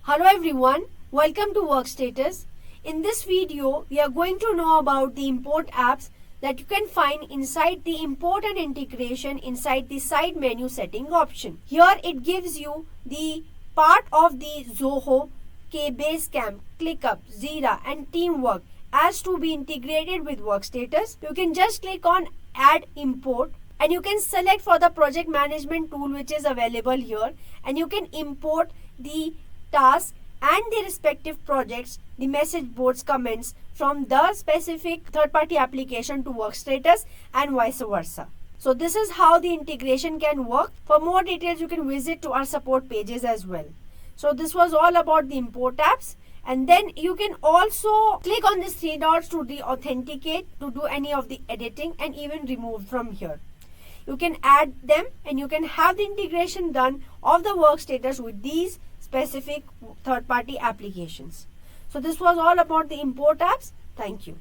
Hello everyone, welcome to Workstatus. In this video, we are going to know about the import apps that you can find inside the import and integration inside the side menu setting option. Here it gives you the part of the Zoho, Basecamp, ClickUp, Jira and Teamwork as to be integrated with Workstatus. You can just click on add import and you can select for the project management tool which is available here, and you can import the tasks and the respective projects, the message boards comments from the specific third-party application to Workstatus and vice versa. So this is how the integration can work. For more details, you can visit to our support pages as well. So this was all about the import apps. And then you can also click on these three dots to authenticate to do any of the editing and even remove from here. You can add them and you can have the integration done of the Workstatus with these specific third-party applications. So this was all about the import apps. Thank you.